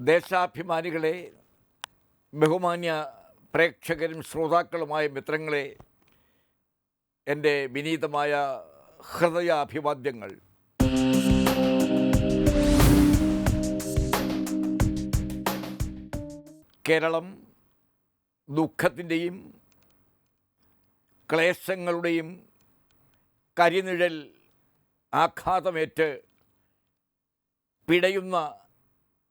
ദേശാഭിമാനികളെ, ബഹുമാന്യ പ്രേക്ഷകരും ശ്രോതാക്കളുമായ മിത്രങ്ങളെ, എൻ്റെ വിനീതമായ ഹൃദയാഭിവാദ്യങ്ങൾ. കേരളം ദുഃഖത്തിൻ്റെയും ക്ലേശങ്ങളുടെയും കരിനിഴൽ ആഘാതമേറ്റ് പിടയുന്ന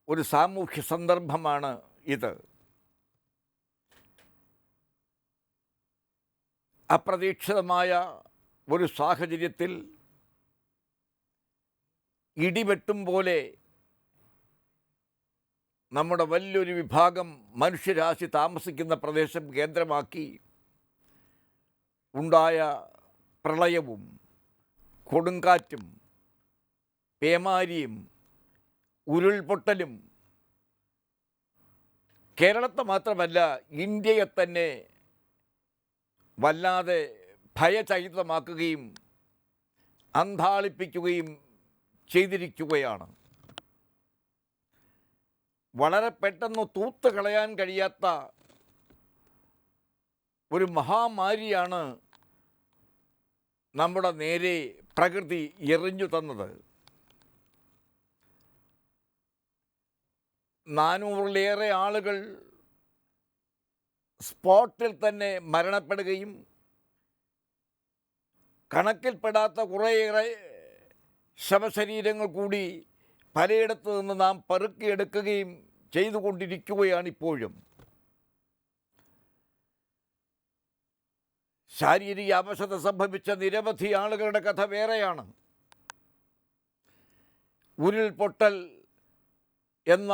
ഒരു സാമൂഹ്യ സന്ദർഭമാണ് ഇത്. അപ്രതീക്ഷിതമായ ഒരു സാഹചര്യത്തിൽ ഇടിവെട്ടും പോലെ നമ്മുടെ വലിയൊരു വിഭാഗം മനുഷ്യരാശി താമസിക്കുന്ന പ്രദേശം കേന്ദ്രമാക്കി ഉണ്ടായ പ്രളയവും കൊടുങ്കാറ്റും പേമാരിയും ഉരുൾപൊട്ടലും കേരളത്തെ മാത്രമല്ല ഇന്ത്യയെ തന്നെ വല്ലാതെ ഭയചകിതമാക്കുകയും അന്ധാളിപ്പിക്കുകയും ചെയ്തിരിക്കുകയാണ്. വളരെ പെട്ടെന്ന് തൂത്ത് കളയാൻ കഴിയാത്ത ഒരു മഹാമാരിയാണ് നമ്മുടെ നേരെ പ്രകൃതി എറിഞ്ഞു തന്നത്. 400-ലേറെ ആളുകൾ സ്പോട്ടിൽ തന്നെ മരണപ്പെടുകയും കണക്കിൽപ്പെടാത്ത കുറേയേറെ ശവശരീരങ്ങൾ കൂടി പലയിടത്തു നിന്ന് നാം പെറുക്കിയെടുക്കുകയും ചെയ്തുകൊണ്ടിരിക്കുകയാണിപ്പോഴും. ശാരീരിക അവശത സംഭവിച്ച നിരവധി ആളുകളുടെ കഥ വേറെയാണ്. ഉരുൾപൊട്ടൽ എന്ന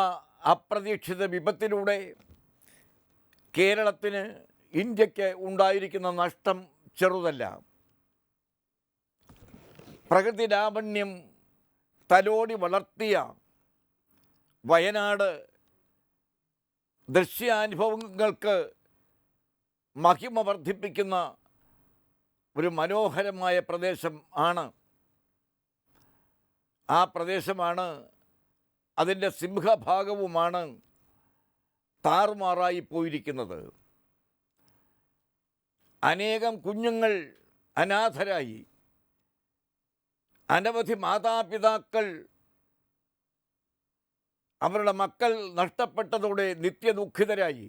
അപ്രതീക്ഷിത വിപത്തിലൂടെ കേരളത്തിന്, ഇന്ത്യക്ക് ഉണ്ടായിരിക്കുന്ന നഷ്ടം ചെറുതല്ല. പ്രകൃതി ലാവണ്യം തലോടി വളർത്തിയ വയനാട് ദൃശ്യാനുഭവങ്ങൾക്ക് മഹിമ വർദ്ധിപ്പിക്കുന്ന ഒരു മനോഹരമായ പ്രദേശം ആണ്. ആ പ്രദേശമാണ്, അതിൻ്റെ സിംഹഭാഗവുമാണ് താറുമാറായി പോയിരിക്കുന്നത്. അനേകം കുഞ്ഞുങ്ങൾ അനാഥരായി, അനവധി മാതാപിതാക്കൾ അവരുടെ മക്കൾ നഷ്ടപ്പെട്ടതോടെ നിത്യദുഃഖിതരായി.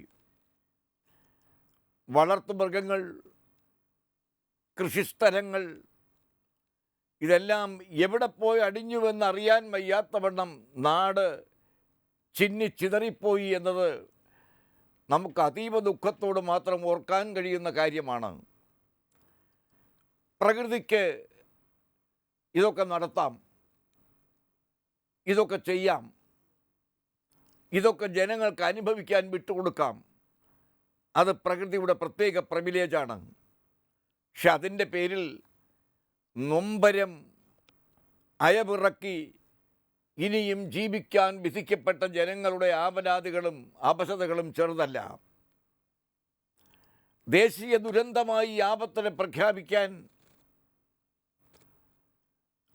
വളർത്തുമൃഗങ്ങൾ, കൃഷിസ്ഥലങ്ങൾ, ഇതെല്ലാം എവിടെ പോയി അടിഞ്ഞുവെന്നറിയാൻ വയ്യാത്തവണ്ണം നാട് ചിന്നിച്ചിതറിപ്പോയി എന്നത് നമുക്ക് അതീവ ദുഃഖത്തോട് മാത്രം ഓർക്കാൻ കഴിയുന്ന കാര്യമാണ്. പ്രകൃതിക്ക് ഇതൊക്കെ നടത്താം, ഇതൊക്കെ ചെയ്യാം, ഇതൊക്കെ ജനങ്ങൾക്ക് അനുഭവിക്കാൻ വിട്ടുകൊടുക്കാം. അത് പ്രകൃതിയുടെ പ്രത്യേക പ്രിവിലേജാണ്. പക്ഷെ അതിൻ്റെ പേരിൽ നൊമ്പരം അയവിറക്കി ഇനിയും ജീവിക്കാൻ വിധിക്കപ്പെട്ട ജനങ്ങളുടെ ആവലാതികളും അപസതകളും ചെറുതല്ല. ദേശീയ ദുരന്തമായി ആപത്തിനെ പ്രഖ്യാപിക്കാൻ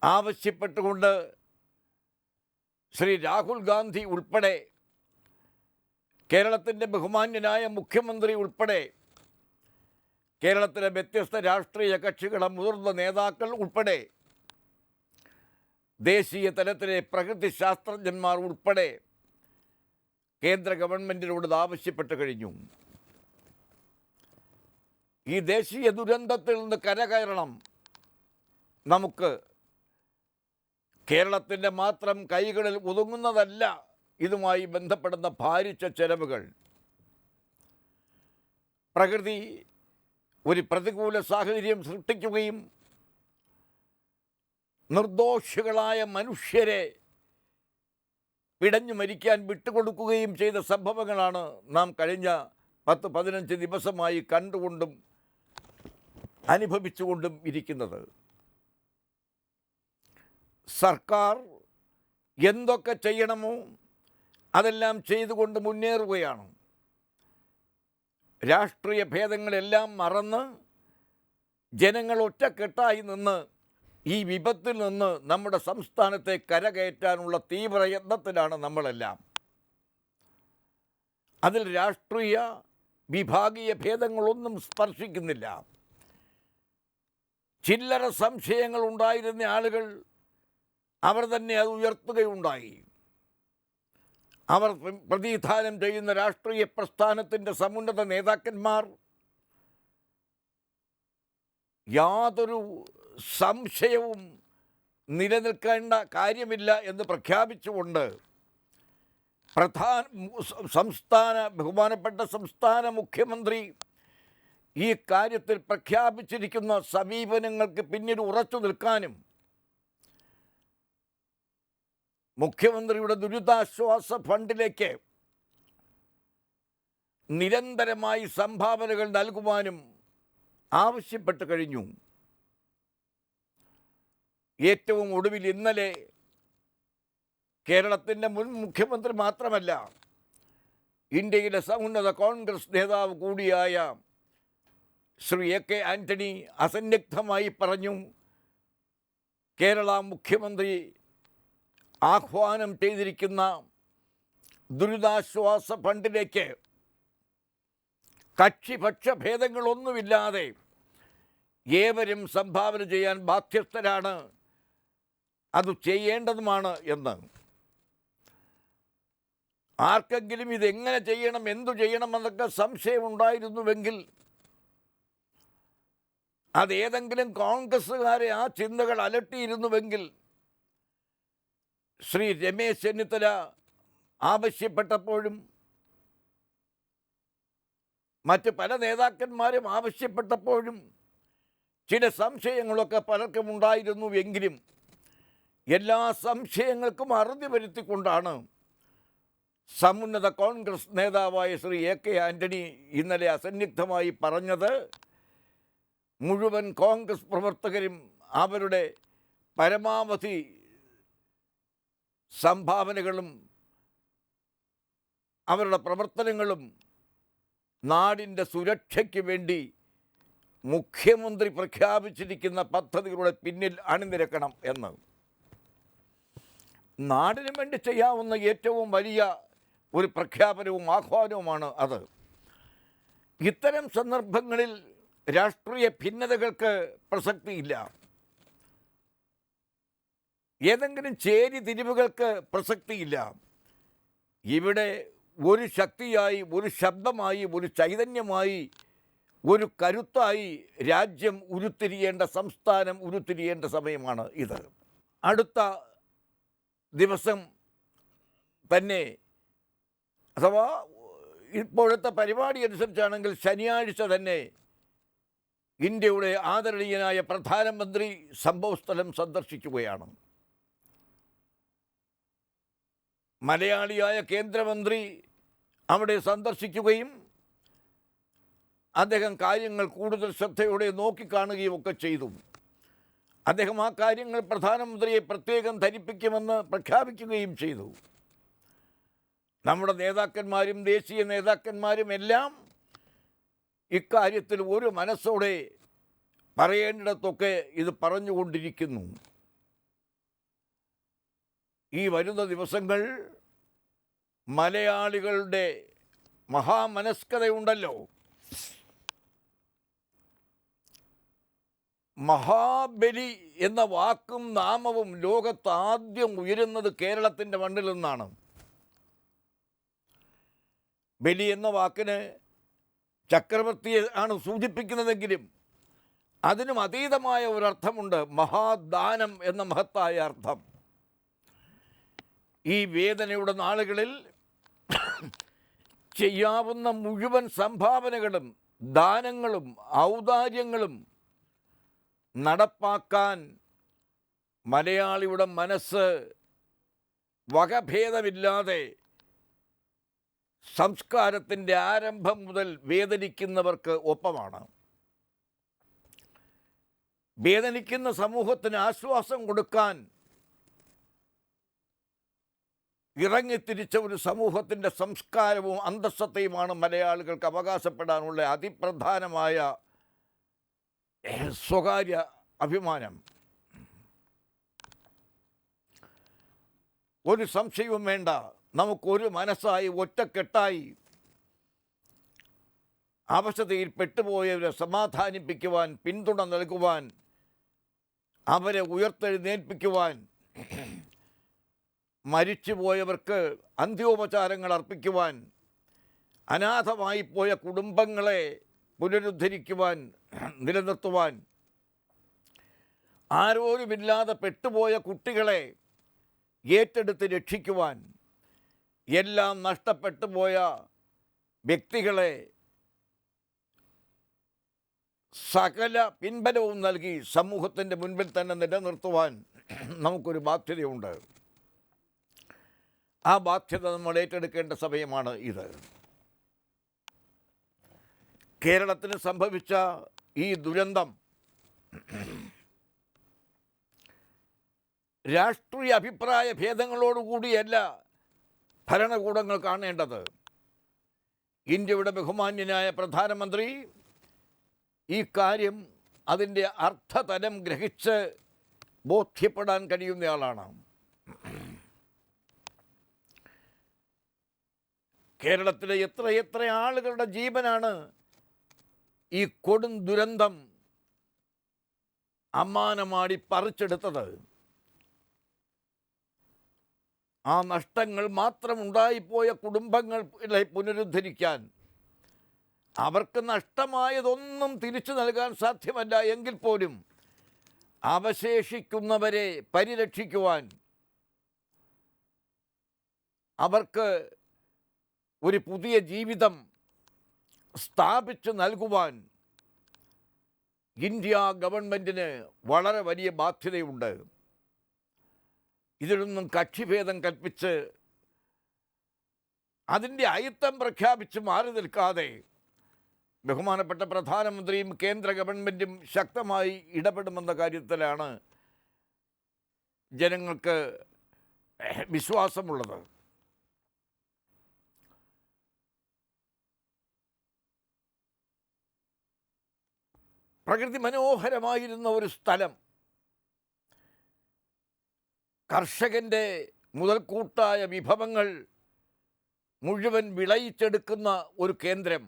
ആവശ്യപ്പെട്ടുകൊണ്ട് ശ്രീ രാഹുൽ ഗാന്ധി ഉൾപ്പെടെ, കേരളത്തിൻ്റെ ബഹുമാന്യനായ മുഖ്യമന്ത്രി ഉൾപ്പെടെ, കേരളത്തിലെ വ്യത്യസ്ത രാഷ്ട്രീയ കക്ഷികളുടെ മുതിർന്ന നേതാക്കൾ ഉൾപ്പെടെ, ദേശീയ തലത്തിലെ പ്രകൃതി ശാസ്ത്രജ്ഞന്മാർ ഉൾപ്പെടെ കേന്ദ്ര ഗവൺമെൻറ്റിനോട് ആവശ്യപ്പെട്ട് കഴിഞ്ഞു. ഈ ദേശീയ ദുരന്തത്തിൽ നിന്ന് കരകയറണം. നമുക്ക് കേരളത്തിൻ്റെ മാത്രം കൈകളിൽ ഒതുങ്ങുന്നതല്ല ഇതുമായി ബന്ധപ്പെടുന്ന ഭാരിച്ച ചെലവുകൾ. പ്രകൃതി ഒരു പ്രതികൂല സാഹചര്യം സൃഷ്ടിക്കുകയും നിർദോഷികളായ മനുഷ്യരെ പിടഞ്ഞു മരിക്കാൻ വിട്ടുകൊടുക്കുകയും ചെയ്ത സംഭവങ്ങളാണ് നാം കഴിഞ്ഞ 10-15 ദിവസമായി കണ്ടുകൊണ്ടും അനുഭവിച്ചുകൊണ്ടും ഇരിക്കുന്നത്. സർക്കാർ എന്തൊക്കെ ചെയ്യണമോ അതെല്ലാം ചെയ്തുകൊണ്ട് മുന്നേറുകയാണ്. രാഷ്ട്രീയ ഭേദങ്ങളെല്ലാം മറന്ന് ജനങ്ങൾ ഒറ്റക്കെട്ടായി നിന്ന് ഈ വിപത്തിൽ നിന്ന് നമ്മുടെ സംസ്ഥാനത്തെ കരകയറ്റാനുള്ള തീവ്ര യത്നത്തിലാണ് നമ്മളെല്ലാം. അതിൽ രാഷ്ട്രീയ വിഭാഗീയ ഭേദങ്ങളൊന്നും സ്പർശിക്കുന്നില്ല. ചില്ലറ സംശയങ്ങൾ ഉണ്ടായിരുന്ന ആളുകൾ അവർ തന്നെ അത് ഉയർത്തുകയുണ്ടായി. അവർ പ്രതിനിധാനം ചെയ്യുന്ന രാഷ്ട്രീയ പ്രസ്ഥാനത്തിൻ്റെ സമുന്നത നേതാക്കന്മാർ യാതൊരു സംശയവും നിലനിൽക്കേണ്ട കാര്യമില്ല എന്ന് പ്രഖ്യാപിച്ചുകൊണ്ട് ബഹുമാനപ്പെട്ട സംസ്ഥാന മുഖ്യമന്ത്രി ഈ കാര്യത്തിൽ പ്രഖ്യാപിച്ചിരിക്കുന്ന സമീപനങ്ങൾക്ക് പിന്നിൽ ഉറച്ചു നിൽക്കാനും മുഖ്യമന്ത്രിയുടെ ദുരിതാശ്വാസ ഫണ്ടിലേക്ക് നിരന്തരമായി സംഭാവനകൾ നൽകുവാനും ആവശ്യപ്പെട്ട് കഴിഞ്ഞു. ഏറ്റവും ഒടുവിൽ ഇന്നലെ കേരളത്തിൻ്റെ മുൻ മുഖ്യമന്ത്രി മാത്രമല്ല, ഇന്ത്യയിലെ സമുന്നത കോൺഗ്രസ് നേതാവ് കൂടിയായ ശ്രീ എ കെ ആൻ്റണി അസന്നിഗ്ധമായി പറഞ്ഞു, കേരള മുഖ്യമന്ത്രി ആഹ്വാനം ചെയ്തിരിക്കുന്ന ദുരിതാശ്വാസ ഫണ്ടിലേക്ക് കക്ഷിപക്ഷ ഭേദങ്ങളൊന്നുമില്ലാതെ ഏവരും സംഭാവന ചെയ്യാൻ ബാധ്യസ്ഥരാണ്, അത് ചെയ്യേണ്ടതുമാണ് എന്ന്. ആർക്കെങ്കിലും ഇതെങ്ങനെ ചെയ്യണം, എന്തു ചെയ്യണമെന്നൊക്കെ സംശയമുണ്ടായിരുന്നുവെങ്കിൽ അതേതെങ്കിലും കോൺഗ്രസ്സുകാരെ ആ ചിന്തകൾ അലട്ടിയിരുന്നുവെങ്കിൽ ശ്രീ രമേശ് ചെന്നിത്തല ആവശ്യപ്പെട്ടപ്പോഴും മറ്റ് പല നേതാക്കന്മാരും ആവശ്യപ്പെട്ടപ്പോഴും ചില സംശയങ്ങളൊക്കെ പലർക്കും ഉണ്ടായിരുന്നു. എങ്കിലും എല്ലാ സംശയങ്ങൾക്കും അറുതി വരുത്തിക്കൊണ്ടാണ് സമുന്നത കോൺഗ്രസ് നേതാവായ ശ്രീ എ കെ ആൻ്റണി ഇന്നലെ അസന്നിഗ്ധമായി പറഞ്ഞത്, മുഴുവൻ കോൺഗ്രസ് പ്രവർത്തകരും അവരുടെ പരമാവധി സംഭാവനകളും അവരുടെ പ്രവർത്തനങ്ങളും നാടിൻ്റെ സുരക്ഷയ്ക്ക് വേണ്ടി മുഖ്യമന്ത്രി പ്രഖ്യാപിച്ചിരിക്കുന്ന പദ്ധതികളുടെ പിന്നിൽ അണിനിരക്കണം എന്ന്. നാടിനു വേണ്ടി ചെയ്യാവുന്ന ഏറ്റവും വലിയ ഒരു പ്രഖ്യാപനവും ആഹ്വാനവുമാണ് അത്. ഇത്തരം സന്ദർഭങ്ങളിൽ രാഷ്ട്രീയ ഭിന്നതകൾക്ക് പ്രസക്തിയില്ല. ഏതെങ്കിലും ചേരി തിരിവുകൾക്ക് പ്രസക്തിയില്ല. ഇവിടെ ഒരു ശക്തിയായി, ഒരു ശബ്ദമായി, ഒരു ചൈതന്യമായി, ഒരു കരുത്തായി രാജ്യം ഉരുത്തിരിയേണ്ട, സംസ്ഥാനം ഉരുത്തിരിയേണ്ട സമയമാണ് ഇത്. അടുത്ത ദിവസം തന്നെ, അഥവാ ഇപ്പോഴത്തെ പരിപാടി അനുസരിച്ചാണെങ്കിൽ ശനിയാഴ്ച തന്നെ ഇന്ത്യയുടെ ആദരണീയനായ പ്രധാനമന്ത്രി സംഭവസ്ഥലം സന്ദർശിക്കുകയാണ്. മലയാളിയായ കേന്ദ്രമന്ത്രി അവിടെ സന്ദർശിക്കുകയും അദ്ദേഹം കാര്യങ്ങൾ കൂടുതൽ ശ്രദ്ധയോടെ നോക്കിക്കാണുകയും ഒക്കെ ചെയ്തു. അദ്ദേഹം ആ കാര്യങ്ങൾ പ്രധാനമന്ത്രിയെ പ്രത്യേകം ധരിപ്പിക്കുമെന്ന് പ്രഖ്യാപിക്കുകയും ചെയ്തു. നമ്മുടെ നേതാക്കന്മാരും ദേശീയ നേതാക്കന്മാരും എല്ലാം ഇക്കാര്യത്തിൽ ഒരു മനസ്സോടെ പറയേണ്ടിടത്തൊക്കെ ഇത് പറഞ്ഞുകൊണ്ടിരിക്കുന്നു. ഈ വരുന്ന ദിവസങ്ങൾ മലയാളികളുടെ മഹാമനസ്കതയുണ്ടല്ലോ, മഹാബലി എന്ന വാക്കും നാമവും ലോകത്ത് ആദ്യം ഉയരുന്നത് കേരളത്തിൻ്റെ മണ്ണിൽ നിന്നാണ്. ബലി എന്ന വാക്കിന് ചക്രവർത്തിയെ ആണ് സൂചിപ്പിക്കുന്നതെങ്കിലും അതിനും അതീതമായ ഒരർത്ഥമുണ്ട്, മഹാദാനം എന്ന മഹത്തായ അർത്ഥം. ഈ വേദനയുടെ നാളുകളിൽ ചെയ്യാവുന്ന മുഴുവൻ സംഭാവനകളും ദാനങ്ങളും ഔദാര്യങ്ങളും നടപ്പാക്കാൻ മലയാളിയുടെ മനസ്സ് വകഭേദമില്ലാതെ സംസ്കാരത്തിൻ്റെ ആരംഭം മുതൽ വേദനിക്കുന്നവർക്ക് ഒപ്പമാണ്. വേദനിക്കുന്ന സമൂഹത്തിന് ആശ്വാസം കൊടുക്കാൻ ഇറങ്ങിത്തിരിച്ച ഒരു സമൂഹത്തിൻ്റെ സംസ്കാരവും അന്തസ്സത്തയുമാണ് മലയാളികൾക്ക് അവകാശപ്പെടാനുള്ള അതിപ്രധാനമായ സ്വകാര്യ അഭിമാനം. ഒരു സംശയവും വേണ്ട, നമുക്കൊരു മനസ്സായി ഒറ്റക്കെട്ടായി അവശതയിൽ പെട്ടുപോയവരെ സമാധാനിപ്പിക്കുവാൻ, പിന്തുണ നൽകുവാൻ, അവരെ ഉയർത്തെഴുന്നേൽപ്പിക്കുവാൻ, മരിച്ചുപോയവർക്ക് അന്ത്യോപചാരങ്ങൾ അർപ്പിക്കുവാൻ, അനാഥമായിപ്പോയ കുടുംബങ്ങളെ പുനരുദ്ധരിക്കുവാൻ, നിലനിർത്തുവാൻ, ആരോരുമില്ലാതെ പെട്ടുപോയ കുട്ടികളെ ഏറ്റെടുത്ത് രക്ഷിക്കുവാൻ, എല്ലാം നഷ്ടപ്പെട്ടു പോയ വ്യക്തികളെ സകല പിൻബലവും നൽകി സമൂഹത്തിൻ്റെ മുൻപിൽ തന്നെ നിലനിർത്തുവാൻ നമുക്കൊരു ബാധ്യതയുണ്ട്. ആ ബാധ്യത നമ്മൾ ഏറ്റെടുക്കേണ്ട സമയമാണ് ഇത്. കേരളത്തിന് സംഭവിച്ച ഈ ദുരന്തം രാഷ്ട്രീയ അഭിപ്രായ ഭേദങ്ങളോടുകൂടിയല്ല ഭരണകൂടങ്ങൾ കാണേണ്ടത്. ഇന്ത്യയുടെ ബഹുമാന്യനായ പ്രധാനമന്ത്രി ഈ കാര്യം അതിൻ്റെ അർത്ഥതലം ഗ്രഹിച്ച് ബോധ്യപ്പെടാൻ കഴിയുന്നയാളാണ്. കേരളത്തിലെ എത്രയെത്ര ആളുകളുടെ ജീവനാണ് ഈ കൊടും ദുരന്തം അമ്മാനമാടി പറിച്ചെടുത്തത്. ആ നഷ്ടങ്ങൾ മാത്രം ഉണ്ടായിപ്പോയ കുടുംബങ്ങളെ പുനരുദ്ധരിക്കാൻ, അവർക്ക് നഷ്ടമായതൊന്നും തിരിച്ചു നൽകാൻ സാധ്യമല്ല എങ്കിൽ പോലും അവശേഷിക്കുന്നവരെ പരിരക്ഷിക്കുവാൻ, അവർക്ക് ഒരു പുതിയ ജീവിതം സ്ഥാപിച്ചു നൽകുവാൻ ഇന്ത്യ ഗവൺമെൻറ്റിന് വളരെ വലിയ ബാധ്യതയുണ്ട്. ഇതിലൊന്നും കക്ഷിഭേദം കൽപ്പിച്ച് അതിൻ്റെ അയിത്തം പ്രഖ്യാപിച്ച് മാറി നിൽക്കാതെ ബഹുമാനപ്പെട്ട പ്രധാനമന്ത്രിയും കേന്ദ്ര ഗവൺമെൻറ്റും ശക്തമായി ഇടപെടുമെന്ന കാര്യത്തിലാണ് ജനങ്ങൾക്ക് വിശ്വാസമുള്ളത്. പ്രകൃതി മനോഹരമായിരുന്ന ഒരു സ്ഥലം, കർഷകൻ്റെ മുതൽക്കൂട്ടായ വിഭവങ്ങൾ മുഴുവൻ വിളയിച്ചെടുക്കുന്ന ഒരു കേന്ദ്രം,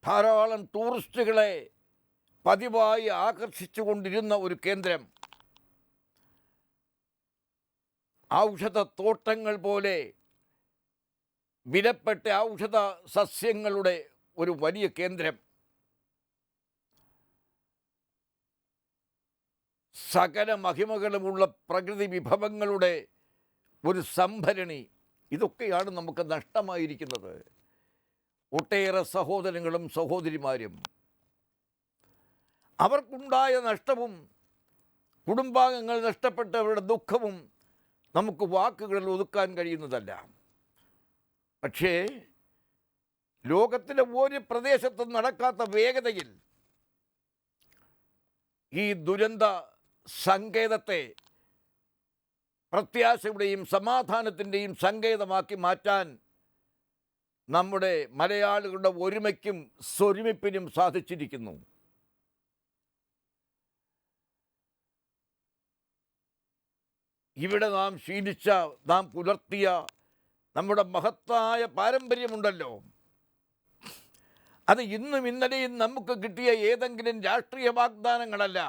ധാരാളം ടൂറിസ്റ്റുകളെ പതിവായി ആകർഷിച്ചുകൊണ്ടിരുന്ന ഒരു കേന്ദ്രം, ഔഷധത്തോട്ടങ്ങൾ പോലെ വിലപ്പെട്ട ഔഷധ സസ്യങ്ങളുടെ ഒരു വലിയ കേന്ദ്രം, സകല മഹിമകളുമുള്ള പ്രകൃതി വിഭവങ്ങളുടെ ഒരു സംഭരണി, ഇതൊക്കെയാണ് നമുക്ക് നഷ്ടമായിരിക്കുന്നത്. ഒട്ടേറെ സഹോദരങ്ങളും സഹോദരിമാരും, അവർക്കുണ്ടായ നഷ്ടവും കുടുംബാംഗങ്ങൾ നഷ്ടപ്പെട്ടവരുടെ ദുഃഖവും നമുക്ക് വാക്കുകളിൽ ഒതുക്കാൻ കഴിയുന്നതല്ല. പക്ഷേ ലോകത്തിലെ ഒരു പ്രദേശത്തും നടക്കാത്ത വേഗതയിൽ ഈ ദുരന്ത സങ്കേതത്തെ പ്രത്യാശയുടെയും സമാധാനത്തിൻ്റെയും സങ്കേതമാക്കി മാറ്റാൻ നമ്മുടെ മലയാളികളുടെ ഒരുമയ്ക്കും സ്വരുമിപ്പിനും സാധിച്ചിരിക്കുന്നു. ഇവിടെ നാം ശീലിച്ച, നാം പുലർത്തിയ നമ്മുടെ മഹത്തായ പാരമ്പര്യമുണ്ടല്ലോ, അത് ഇന്നും ഇന്നലെയും നമുക്ക് കിട്ടിയ ഏതെങ്കിലും രാഷ്ട്രീയ വാഗ്ദാനങ്ങളല്ല.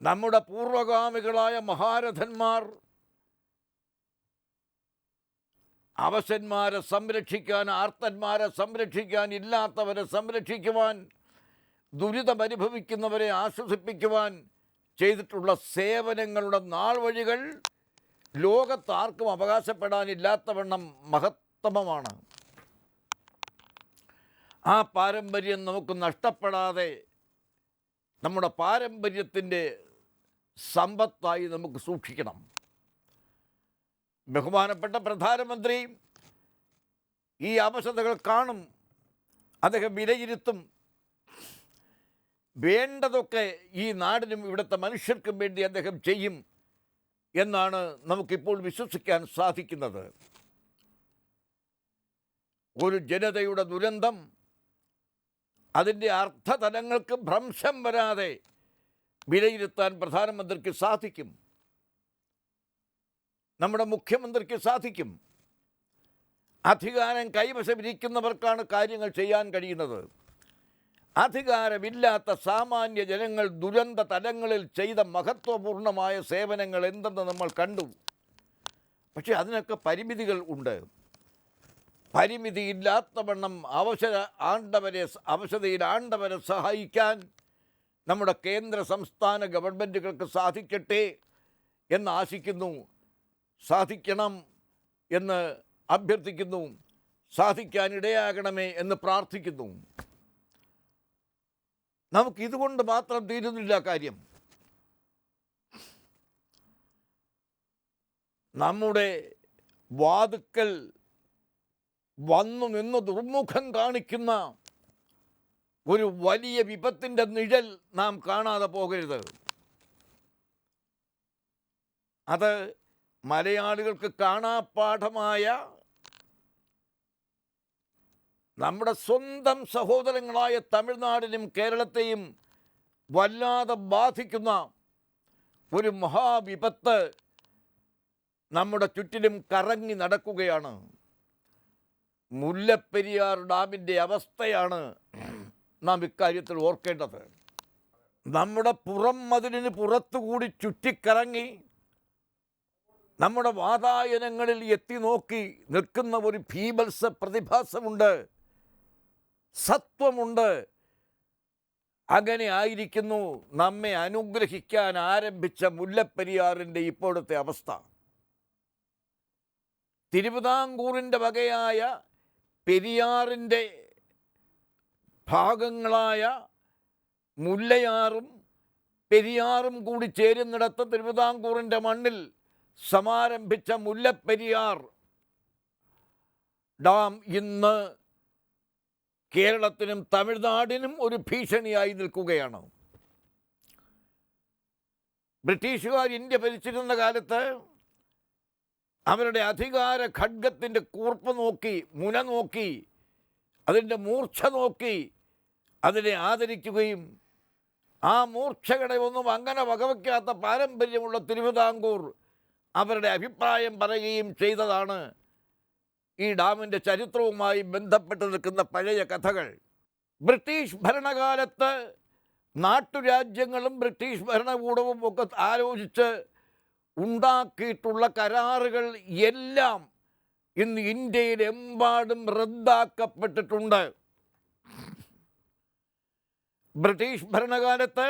നമ്മുടെ പൂർവഗാമികളായ മഹാരഥന്മാർ അവശന്മാരെ സംരക്ഷിക്കാൻ, ആർത്തന്മാരെ സംരക്ഷിക്കാൻ, ഇല്ലാത്തവരെ സംരക്ഷിക്കുവാൻ, ദുരിതമനുഭവിക്കുന്നവരെ ആശ്വസിപ്പിക്കുവാൻ ചെയ്തിട്ടുള്ള സേവനങ്ങളുടെ നാൾ വഴികൾ ലോകത്താർക്കും അവകാശപ്പെടാനില്ലാത്തവണ്ണം മഹത്തമമാണ്. ആ പാരമ്പര്യം നമുക്ക് നഷ്ടപ്പെടാതെ നമ്മുടെ പാരമ്പര്യത്തിൻ്റെ സമ്പത്തായി നമുക്ക് സൂക്ഷിക്കണം. ബഹുമാനപ്പെട്ട പ്രധാനമന്ത്രി ഈ അവശതകൾ കാണും, അദ്ദേഹം വിലയിരുത്തും. വേണ്ടതൊക്കെ ഈ നാടിനും ഇവിടുത്തെ മനുഷ്യർക്കും വേണ്ടി അദ്ദേഹം ചെയ്യും എന്നാണ് നമുക്കിപ്പോൾ വിശ്വസിക്കാൻ സാധിക്കുന്നത്. ഒരു ജനതയുടെ ദുരന്തം അതിൻ്റെ അർത്ഥതലങ്ങൾക്ക് ഭ്രംശം വരാതെ വിലയിരുത്താൻ പ്രധാനമന്ത്രിക്ക് സാധിക്കും, നമ്മുടെ മുഖ്യമന്ത്രിക്ക് സാധിക്കും. അധികാരം കൈവശമിരിക്കുന്നവർക്കാണ് കാര്യങ്ങൾ ചെയ്യാൻ കഴിയുന്നത്. അധികാരമില്ലാത്ത സാമാന്യ ജനങ്ങൾ ദുരന്ത തലങ്ങളിൽ ചെയ്ത മഹത്വപൂർണമായ സേവനങ്ങൾ എന്തെന്ന് നമ്മൾ കണ്ടു. പക്ഷേ അതിനൊക്കെ പരിമിതികൾ ഉണ്ട്. പരിമിതിയില്ലാത്തവണ്ണം അവശതയിൽ ആണ്ടവരെ സഹായിക്കാൻ നമ്മുടെ കേന്ദ്ര സംസ്ഥാന ഗവൺമെൻറ്റുകൾക്ക് സാധിക്കട്ടെ എന്ന് ആശിക്കുന്നു, സാധിക്കണം എന്ന് അഭ്യർത്ഥിക്കുന്നു, സാധിക്കാനിടയാകണമേ എന്ന് പ്രാർത്ഥിക്കുന്നു. നമുക്കിതുകൊണ്ട് മാത്രം തീരുന്നില്ല കാര്യം. നമ്മുടെ വാതുക്കൽ വന്നു നിന്ന് ദുർമുഖം കാണിക്കുന്ന ഒരു വലിയ വിപത്തിൻ്റെ നിഴൽ നാം കാണാതെ പോകരുത്. അത് മലയാളികൾക്ക് കാണാപ്പാഠമായ നമ്മുടെ സ്വന്തം സഹോദരങ്ങളായ തമിഴ്നാടിനും കേരളത്തെയും വല്ലാതെ ബാധിക്കുന്ന ഒരു മഹാവിപത്ത് നമ്മുടെ ചുറ്റിലും കറങ്ങി നടക്കുകയാണ്. മുല്ലപ്പെരിയാർ ഡാമിൻ്റെ അവസ്ഥയാണ് നാം ഇക്കാര്യത്തിൽ ഓർക്കേണ്ടത്. നമ്മുടെ പുറം മതിലിന് പുറത്തുകൂടി ചുറ്റിക്കറങ്ങി നമ്മുടെ വാതായനങ്ങളിൽ എത്തി നോക്കി നിൽക്കുന്ന ഒരു ഭീഭത്സ പ്രതിഭാസമുണ്ട്, സത്വമുണ്ട്. അങ്ങനെ ആയിരിക്കുന്നു നമ്മെ അനുഗ്രഹിക്കാൻ ആരംഭിച്ച മുല്ലപ്പെരിയാറിൻ്റെ ഇപ്പോഴത്തെ അവസ്ഥ. തിരുവിതാംകൂറിൻ്റെ വകയായ പെരിയാറിൻ്റെ ഭാഗങ്ങളായ മുല്ലയാറും പെരിയാറും കൂടി ചേരുന്നിടത്ത് തിരുവിതാംകൂറിൻ്റെ മണ്ണിൽ സമാരംഭിച്ച മുല്ലപ്പെരിയാർ ഡാം ഇന്ന് കേരളത്തിനും തമിഴ്നാടിനും ഒരു ഭീഷണിയായി നിൽക്കുകയാണ്. ബ്രിട്ടീഷുകാർ ഇന്ത്യ ഭരിച്ചിരുന്ന കാലത്ത് അവരുടെ അധികാര ഖഡ്ഗത്തിൻ്റെ കൂർപ്പ് നോക്കി, മുന നോക്കി, അതിൻ്റെ മൂർച്ച നോക്കി അതിനെ ആദരിക്കുകയും ആ മൂർച്ചകളെ ഒന്നും അങ്ങനെ വകവയ്ക്കാത്ത പാരമ്പര്യമുള്ള തിരുവിതാംകൂർ അവരുടെ അഭിപ്രായം പറയുകയും ചെയ്തതാണ് ഈ ഡാമിൻ്റെ ചരിത്രവുമായി ബന്ധപ്പെട്ട് നിൽക്കുന്ന പഴയ കഥകൾ. ബ്രിട്ടീഷ് ഭരണകാലത്ത് നാട്ടുരാജ്യങ്ങളും ബ്രിട്ടീഷ് ഭരണകൂടവും ഒക്കെ ആലോചിച്ച് ഉണ്ടാക്കിയിട്ടുള്ള കരാറുകൾ എല്ലാം ഇന്ന് ഇന്ത്യയിലെമ്പാടും റദ്ദാക്കപ്പെട്ടിട്ടുണ്ട്. ബ്രിട്ടീഷ് ഭരണകാലത്ത്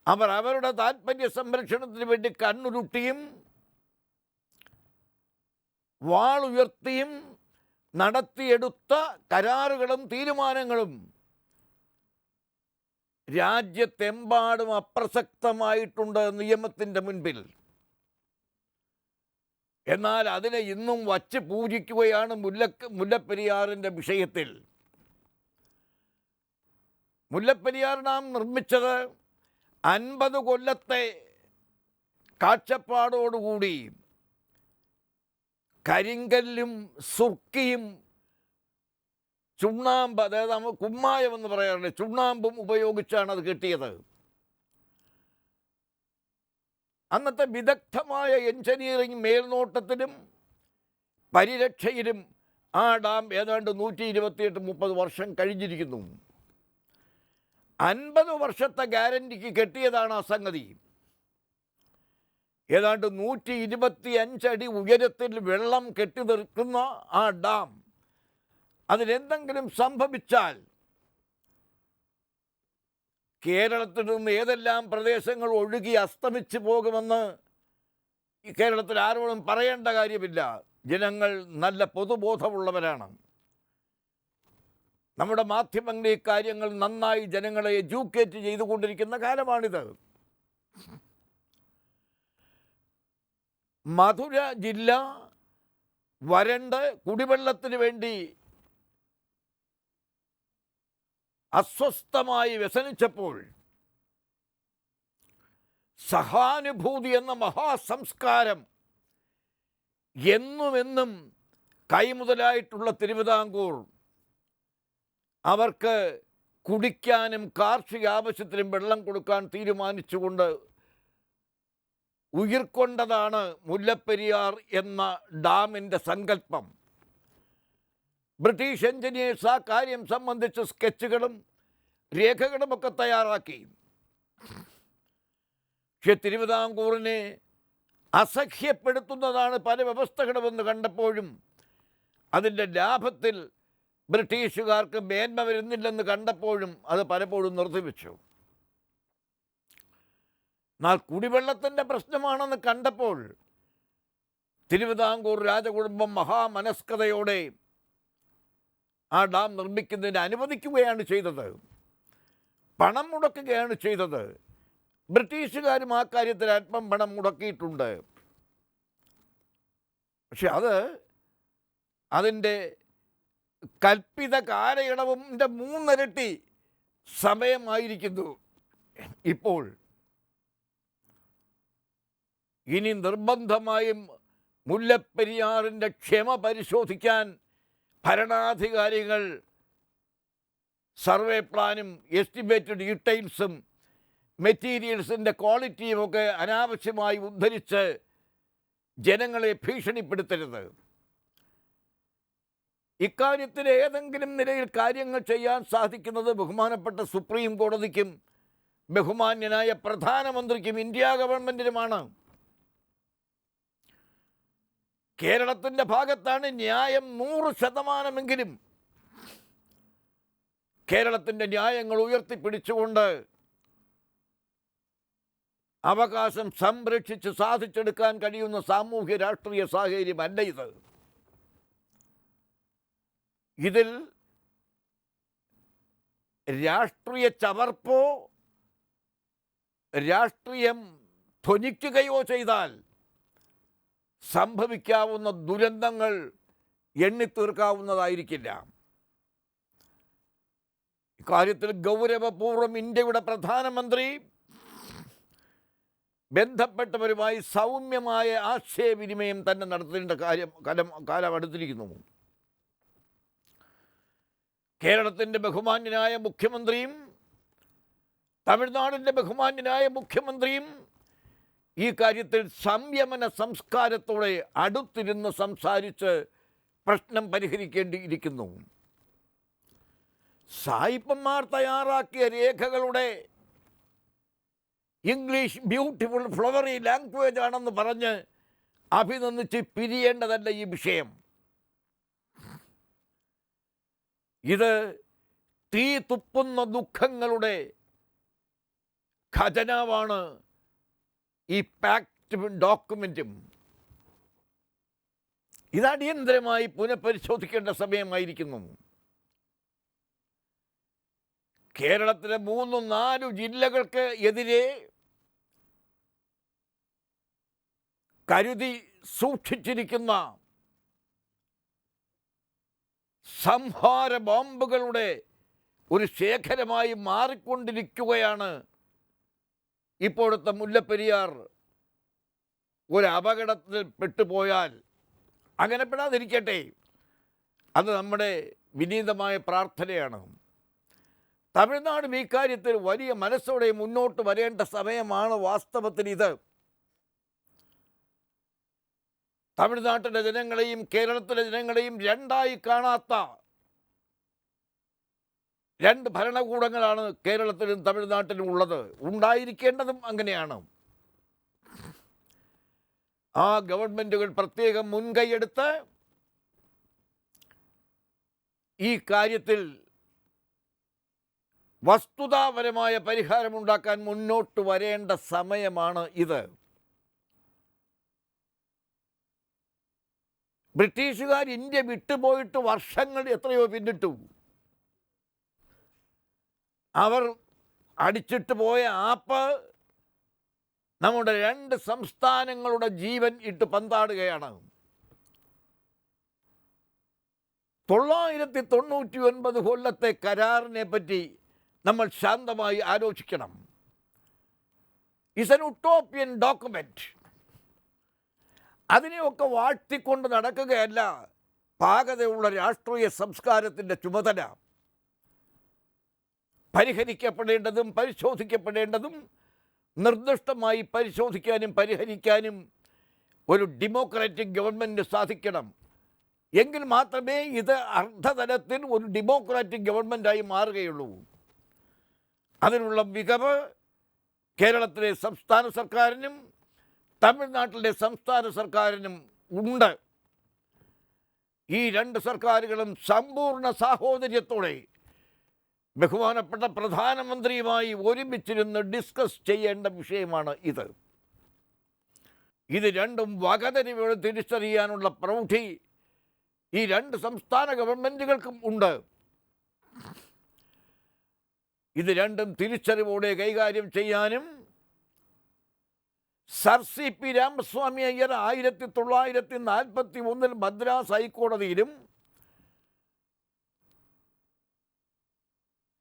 അവർ അവരുടെ താൽപ്പര്യ സംരക്ഷണത്തിന് വേണ്ടി കണ്ണുരുട്ടിയും വാളുയർത്തിയും നടത്തിയെടുത്ത കരാറുകളും തീരുമാനങ്ങളും രാജ്യത്തെമ്പാടും അപ്രസക്തമായിട്ടുണ്ട് നിയമത്തിൻ്റെ മുൻപിൽ. എന്നാൽ അതിനെ ഇന്നും വച്ച് പൂജിക്കുകയാണ് മുല്ലപ്പെരിയാറിൻ്റെ വിഷയത്തിൽ. മുല്ലപ്പെരിയാർ ഡാം നിർമ്മിച്ചത് 50 കൊല്ലത്തെ കാഴ്ചപ്പാടോടുകൂടി കരിങ്കല്ലും സുർക്കിയും ചുണ്ണാമ്പ്, അതായത് നമ്മൾ കുമ്മായം എന്ന് പറയാറുണ്ട്, ചുണ്ണാമ്പും ഉപയോഗിച്ചാണ് അത് കെട്ടിയത്. അന്നത്തെ വിദഗ്ധമായ എഞ്ചിനീയറിംഗ് മേൽനോട്ടത്തിലും പരിരക്ഷയിലും ആ ഡാം ഏതാണ്ട് 128-30 വർഷം കഴിഞ്ഞിരിക്കുന്നു. 50 വർഷത്തെ ഗ്യാരൻറ്റിക്ക് കെട്ടിയതാണ് ആ സംഗതി. ഏതാണ്ട് 125 അടി ഉയരത്തിൽ വെള്ളം കെട്ടി നിൽക്കുന്ന ആ ഡാം അതിനെന്തെങ്കിലും സംഭവിച്ചാൽ കേരളത്തിൽ നിന്ന് ഏതെല്ലാം പ്രദേശങ്ങൾ ഒഴുകി അസ്തമിച്ചു പോകുമെന്ന് ഈ കേരളത്തിൽ ആരോടും പറയേണ്ട കാര്യമില്ല. ജനങ്ങൾ നല്ല പൊതുബോധമുള്ളവരാണ്. നമ്മുടെ മാധ്യമങ്ങൾ ഈ കാര്യങ്ങൾ നന്നായി ജനങ്ങളെ എഡ്യൂക്കേറ്റ് ചെയ്തുകൊണ്ടിരിക്കുന്ന കാലമാണിത്. മധുര ജില്ല വരണ്ട് കുടിവെള്ളത്തിന് വേണ്ടി അസ്വസ്ഥമായി വ്യസനിച്ചപ്പോൾ സഹാനുഭൂതി എന്ന മഹാസംസ്കാരം എന്നുമെന്നും കൈമുതലായിട്ടുള്ള തിരുവിതാംകൂർ അവർക്ക് കുടിക്കാനും കാർഷിക ആവശ്യത്തിനും വെള്ളം കൊടുക്കാൻ തീരുമാനിച്ചുകൊണ്ട് ഉയർക്കൊണ്ടതാണ് മുല്ലപ്പെരിയാർ എന്ന ഡാമിൻ്റെ സങ്കല്പം. ബ്രിട്ടീഷ് എഞ്ചിനീയേഴ്സ് ആ കാര്യം സംബന്ധിച്ച് സ്കെച്ചുകളും രേഖകളുമൊക്കെ തയ്യാറാക്കി. പക്ഷെ തിരുവിതാംകൂറിനെ അസഹ്യപ്പെടുത്തുന്നതാണ് പല വ്യവസ്ഥകളുമെന്ന് കണ്ടപ്പോഴും അതിൻ്റെ ലാഭത്തിൽ ബ്രിട്ടീഷുകാർക്ക് മേന്മ വരുന്നില്ലെന്ന് കണ്ടപ്പോഴും അത് പലപ്പോഴും നിർത്തിവെച്ചു. എന്നാൽ കുടിവെള്ളത്തിൻ്റെ പ്രശ്നമാണെന്ന് കണ്ടപ്പോൾ തിരുവിതാംകൂർ രാജകുടുംബം മഹാമനസ്കതയോടെ ആ ഡാം നിർമ്മിക്കുന്നതിന് അനുവദിക്കുകയാണ് ചെയ്തത്, പണം മുടക്കുകയാണ് ചെയ്തത്. ബ്രിട്ടീഷുകാരും ആ കാര്യത്തിൽ അല്പം പണം മുടക്കിയിട്ടുണ്ട്. പക്ഷെ അത് അതിൻ്റെ കൽപ്പിത കാലയളവിൻ്റെ 3 ഇരട്ടി സമയമായിരിക്കുന്നു ഇപ്പോൾ. ഇനി നിർബന്ധമായും മുല്ലപ്പെരിയാറിൻ്റെ ക്ഷമ പരിശോധിക്കാൻ ഭരണാധികാരികൾ സർവേ പ്ലാനും എസ്റ്റിമേറ്റഡ് ഡീറ്റെയിൽസും മെറ്റീരിയൽസിൻ്റെ ക്വാളിറ്റിയുമൊക്കെ അനാവശ്യമായി ഉദ്ധരിച്ച് ജനങ്ങളെ ഭീഷണിപ്പെടുത്തരുത്. ഇക്കാര്യത്തിൽ ഏതെങ്കിലും നിലയിൽ കാര്യങ്ങൾ ചെയ്യാൻ സാധിക്കുന്നത് ബഹുമാനപ്പെട്ട സുപ്രീം കോടതിക്കും ബഹുമാന്യനായ പ്രധാനമന്ത്രിക്കും ഇന്ത്യ ഗവൺമെൻറ്റിനുമാണ്. കേരളത്തിൻ്റെ ഭാഗത്താണ് ന്യായം 100%. കേരളത്തിൻ്റെ ന്യായങ്ങൾ ഉയർത്തിപ്പിടിച്ചുകൊണ്ട് അവകാശം സംരക്ഷിച്ച് സാധിച്ചെടുക്കാൻ കഴിയുന്ന സാമൂഹ്യ രാഷ്ട്രീയ സാഹചര്യമല്ല ഇത്. ഇതിൽ രാഷ്ട്രീയ ചവർപ്പോ രാഷ്ട്രീയം ധ്വനിക്കുകയോ ചെയ്താൽ സംഭവിക്കാവുന്ന ദുരന്തങ്ങൾ എണ്ണിത്തീർക്കാവുന്നതായിരിക്കില്ല. ഇക്കാര്യത്തിൽ ഗൗരവപൂർവ്വം ഇന്ത്യയുടെ പ്രധാനമന്ത്രി ബന്ധപ്പെട്ടവരുമായി സൗമ്യമായ ആശയവിനിമയം തന്നെ നടത്തേണ്ട കാലം അടുത്തിരിക്കുന്നു. കേരളത്തിൻ്റെ ബഹുമാന്യനായ മുഖ്യമന്ത്രിയും തമിഴ്നാടിൻ്റെ ബഹുമാന്യനായ മുഖ്യമന്ത്രിയും ഈ കാര്യത്തിൽ സംയമന സംസ്കാരത്തോടെ അടുത്തിരുന്ന് സംസാരിച്ച് പ്രശ്നം പരിഹരിക്കേണ്ടിയിരിക്കുന്നു. സായിപ്പന്മാർ തയ്യാറാക്കിയ രേഖകളുടെ ഇംഗ്ലീഷ് ബ്യൂട്ടിഫുൾ ഫ്ലവറി ലാംഗ്വേജ് ആണെന്ന് പറഞ്ഞ് അഭിനന്ദിച്ച് പിരിയേണ്ടതല്ല ഈ വിഷയം. ഇത് തീ തുപ്പുന്ന ദുഃഖങ്ങളുടെ ഖജനാവാണ് ഈ പാക്ട് ഡോക്യുമെൻറ്റും. ഇത് അടിയന്തരമായി പുനഃപരിശോധിക്കേണ്ട സമയമായിരിക്കുന്നു. കേരളത്തിലെ 3-4 ജില്ലകൾക്ക് എതിരെ കരുതി സൂക്ഷിച്ചിരിക്കുന്ന സംഹാര ബോംബുകളുടെ ഒരു ശേഖരമായി മാറിക്കൊണ്ടിരിക്കുകയാണ് ഇപ്പോഴത്തെ മുല്ലപ്പെരിയാർ. ഒരു അപകടത്തിൽ പെട്ടുപോയാൽ അങ്ങനെ പെടാതിരിക്കട്ടെ, അത് നമ്മുടെ വിനീതമായ പ്രാർത്ഥനയാണ്. തമിഴ്നാടും ഈ കാര്യത്തിൽ വലിയ മനസ്സോടെ മുന്നോട്ട് വരേണ്ട സമയമാണ് വാസ്തവത്തിൽ ഇത്. തമിഴ്നാട്ടിലെ ജനങ്ങളെയും കേരളത്തിലെ ജനങ്ങളെയും രണ്ടായി കാണാത്ത 2 ഭരണകൂടങ്ങളാണ് കേരളത്തിലും തമിഴ്നാട്ടിലും ഉള്ളത്. ഉണ്ടായിരിക്കേണ്ടതും അങ്ങനെയാണ്. ആ ഗവൺമെൻറ്റുകൾ പ്രത്യേകം മുൻകൈയെടുത്ത് ഈ കാര്യത്തിൽ വസ്തുതാപരമായ പരിഹാരമുണ്ടാക്കാൻ മുന്നോട്ട് വരേണ്ട സമയമാണ് ഇത്. ബ്രിട്ടീഷുകാർ ഇന്ത്യ വിട്ടുപോയിട്ട് വർഷങ്ങൾ എത്രയോ പിന്നിട്ടു. അവർ അടിച്ചിട്ട് പോയ ആപ്പ് നമ്മുടെ 2 സംസ്ഥാനങ്ങളുടെ ജീവൻ ഇട്ട് പന്താടുകയാണ്. 999 കൊല്ലത്തെ കരാറിനെ പറ്റി നമ്മൾ ശാന്തമായി ആലോചിക്കണം. It's an utopian document. അതിനെയൊക്കെ വാഴ്ത്തിക്കൊണ്ട് നടക്കുകയല്ല പാകതയുള്ള രാഷ്ട്രീയ സംസ്കാരത്തിൻ്റെ ചുമതല. പരിഹരിക്കപ്പെടേണ്ടതും പരിശോധിക്കപ്പെടേണ്ടതും നിർദ്ദിഷ്ടമായി പരിശോധിക്കാനും പരിഹരിക്കാനും ഒരു ഡെമോക്രാറ്റിക് ഗവൺമെൻറ് സാധിക്കണം. എങ്കിൽ മാത്രമേ ഇത് അർദ്ധതലത്തിൽ ഒരു ഡെമോക്രാറ്റിക് ഗവൺമെൻറ്റായി മാറുകയുള്ളൂ. അതിനുള്ള മികവ് കേരളത്തിലെ സംസ്ഥാന സർക്കാരിനും തമിഴ്നാട്ടിലെ സംസ്ഥാന സർക്കാരിനും ഉണ്ട്. ഈ രണ്ട് സർക്കാരുകളും സമ്പൂർണ്ണ സാഹോദര്യത്തോടെ ബഹുമാനപ്പെട്ട പ്രധാനമന്ത്രിയുമായി ഒരുമിച്ചിരുന്ന് ഡിസ്കസ് ചെയ്യേണ്ട വിഷയമാണ് ഇത്. ഇത് രണ്ടും വകതിരിവുകൾ തിരിച്ചറിയാനുള്ള പ്രൗഢി ഈ രണ്ട് സംസ്ഥാന ഗവൺമെൻറ്റുകൾക്കും ഉണ്ട്. ഇത് രണ്ടും തിരിച്ചറിവോടെ കൈകാര്യം ചെയ്യാനും sir C P Ramaswami Iyer 1941 Madras ഹൈക്കോടതിയിലും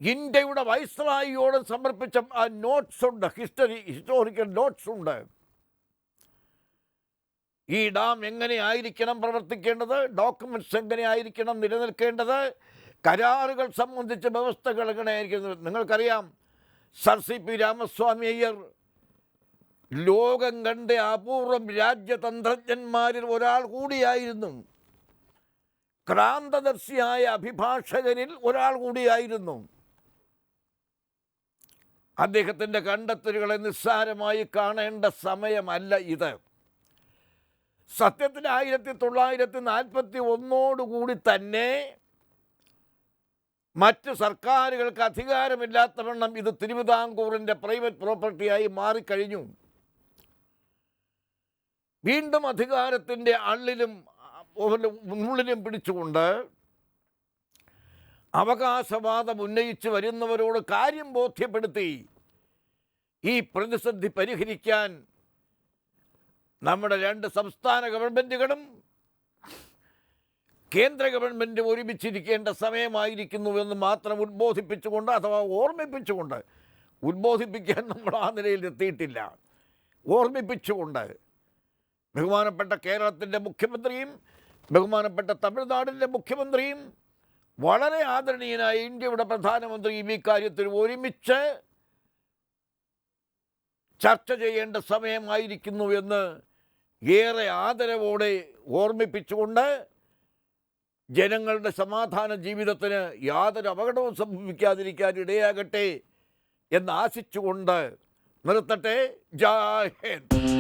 ഇന്ത്യയുടെ വൈസ്രായിയോട് സമർപ്പിച്ച ആ നോട്ട്സ് ഉണ്ട്, ഹിസ്റ്റോറിക്കൽ നോട്ട്സ് ഉണ്ട്. ഈ ഡാം എങ്ങനെയായിരിക്കണം പ്രവർത്തിക്കേണ്ടത്, ഡോക്യുമെൻറ്റ്സ് എങ്ങനെയായിരിക്കണം നിലനിൽക്കേണ്ടത്, കരാറുകൾ സംബന്ധിച്ച വ്യവസ്ഥകൾ എങ്ങനെയായിരിക്കുന്നത്. നിങ്ങൾക്കറിയാം, sir C P Ramaswami Iyer ലോകം കണ്ട അപൂർവം രാജ്യതന്ത്രജ്ഞന്മാരിൽ ഒരാൾ കൂടിയായിരുന്നു. ക്രാന്തദർശിയായ അഭിഭാഷകരിൽ ഒരാൾ കൂടിയായിരുന്നു. അദ്ദേഹത്തിൻ്റെ കണ്ടെത്തലുകളെ നിസ്സാരമായി കാണേണ്ട സമയമല്ല ഇത്. സത്യത്തിൽ 1941 തന്നെ മറ്റ് സർക്കാരുകൾക്ക് അധികാരമില്ലാത്തവണ്ണം ഇത് തിരുവിതാംകൂറിൻ്റെ പ്രൈവറ്റ് പ്രോപ്പർട്ടിയായി മാറിക്കഴിഞ്ഞു. വീണ്ടും അധികാരത്തിൻ്റെ അള്ളിലും ഉള്ളിലും പിടിച്ചുകൊണ്ട് അവകാശവാദം ഉന്നയിച്ച് വരുന്നവരോട് കാര്യം ബോധ്യപ്പെടുത്തി ഈ പ്രതിസന്ധി പരിഹരിക്കാൻ നമ്മുടെ രണ്ട് സംസ്ഥാന ഗവൺമെൻറ്റുകളും കേന്ദ്ര ഗവൺമെൻറ് ഒരുമിച്ചിരിക്കേണ്ട സമയമായിരിക്കുന്നുവെന്ന് മാത്രം ഉദ്ബോധിപ്പിച്ചുകൊണ്ട്, അഥവാ ഓർമ്മിപ്പിച്ചുകൊണ്ട്, ഉദ്ബോധിപ്പിക്കാൻ നമ്മൾ ആ നിലയിൽ എത്തിയിട്ടില്ല, ഓർമ്മിപ്പിച്ചുകൊണ്ട് ബഹുമാനപ്പെട്ട കേരളത്തിൻ്റെ മുഖ്യമന്ത്രിയും ബഹുമാനപ്പെട്ട തമിഴ്നാടിൻ്റെ മുഖ്യമന്ത്രിയും വളരെ ആദരണീയനായ ഇന്ത്യയുടെ പ്രധാനമന്ത്രിയും ഈ കാര്യത്തിൽ ഒരുമിച്ച് ചർച്ച ചെയ്യേണ്ട സമയമായിരിക്കുന്നു എന്ന് ഏറെ ആദരവോടെ ഓർമ്മിപ്പിച്ചുകൊണ്ട് ജനങ്ങളുടെ സമാധാന ജീവിതത്തിന് യാതൊരു അപകടവും സംഭവിക്കാതിരിക്കാൻ ഇടയാകട്ടെ എന്ന് ആശിച്ചുകൊണ്ട് നിർത്തട്ടെ. ജയ് ഹിന്ദ്.